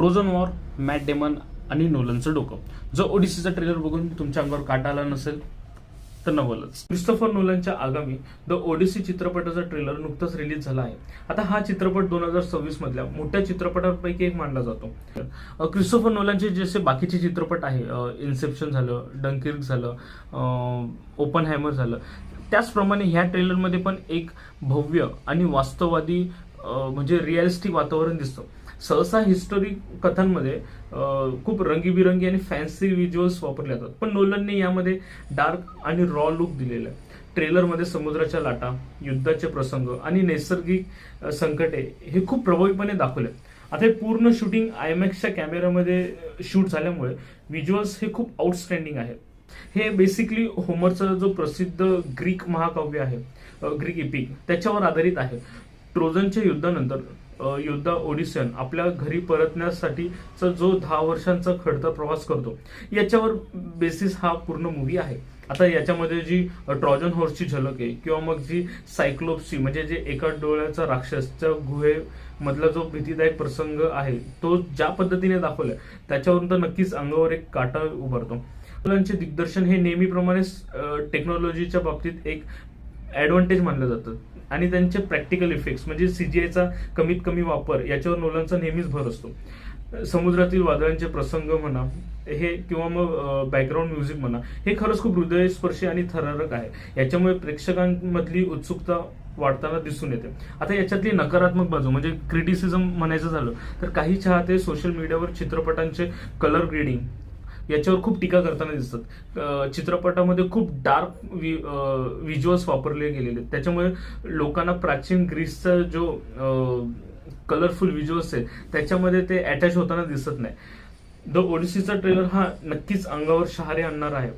Trojan war, Matt Damon आणि नोलनचं डोकं. जो ओडिसीचा ट्रेलर बघून तुमच्या अंगावर काटा आला नसेल तर नवलच. क्रिस्टोफर नोलनच्या आगामी द ओडिसी चित्रपटाचा ट्रेलर नुकताच रिलीज झाला आहे. आता हा चित्रपट 2026 मधल्या मोठ्या चित्रपटांपैकी एक मानला जातो. क्रिस्टोफर नोलनचे जसे बाकीचे चित्रपट आहे, इन्सेप्शन झालं, डंकिर्क झालं, ओपनहायमर झालं, त्याचप्रमाणे ह्या ट्रेलरमध्ये पण एक भव्य आणि वास्तववादी म्हणजे रिअलिस्टिक वातावरण दिसतं. सहसा हिस्टोरिक कथांमध्ये खूप रंगीबिरंगी आणि फॅन्सी व्हिज्युअल्स वापरले जातात, पण नोलनने यामध्ये डार्क आणि रॉ लुक दिलेला आहे. ट्रेलरमध्ये समुद्राच्या लाटा, युद्धाचे प्रसंग आणि नैसर्गिक संकटे हे खूप प्रभावीपणे दाखवले. आता हे पूर्ण शूटिंग आयमॅक्सच्या कॅमेऱ्यामध्ये शूट झाल्यामुळे व्हिज्युअल्स हे खूप आउटस्टँडिंग आहेत. हे बेसिकली होमरचा जो प्रसिद्ध ग्रीक महाकाव्य आहे, ग्रीक इपिक, त्याच्यावर आधारित आहे. ट्रोजनच्या युद्धानंतर योद्धा ओडिसियन आपल्या घरी परतण्यासाठीचा जो 10 वर्षांचा खडतर प्रवास करतो, याच्यावर बेसिस हा पूर्ण मूवी आहे. आता याच्यामध्ये जी ट्रॉजन हॉर्सची झलक आहे किंवा मग जी सायक्लोप्सची म्हणजे जे एका डोळ्याचा राक्षसच्या गुहेमधला जो भीतीदायक प्रसंग आहे, तो ज्या पद्धतीने दाखवलाय त्याच्यावरून तर नक्कीच अंगावर एक काटा उभारतो. नोलनचे दिग्दर्शन हे नेहमीप्रमाणेच टेक्नॉलॉजीच्या बाबतीत एक ऍडव्हान्टेज मानलं जातं आणि त्यांचे प्रॅक्टिकल इफेक्ट्स म्हणजे सीजीआयचा कमीत कमी वापर याच्यावर नोलनचा नेहमीच भर असतो. समुद्रातील वादळांचे प्रसंग म्हणा हे किंवा मग बॅकग्राऊंड म्युझिक म्हणा, हे खरंच खूप हृदयस्पर्शी आणि थरारक आहे. याच्यामुळे प्रेक्षकांमधली उत्सुकता वाढताना दिसून येते. आता याच्यातली नकारात्मक बाजू म्हणजे क्रिटिसिझम म्हणायचं झालं तर काही चाहते सोशल मीडियावर चित्रपटांचे कलर ग्रेडिंग याच्यावर खूप टीका करताना दिसतात. चित्रपटामध्ये खूप डार्क व्हिज्युअल्स वापरले गेलेले, त्याच्यामुळे लोकांना प्राचीन ग्रीसचा जो कलरफुल व्हिज्युअल्स आहे त्याच्यामध्ये ते अटॅच होताना दिसत नाही. द ओडिसीचा ट्रेलर हा नक्कीच अंगावर शहारे आणणार आहे.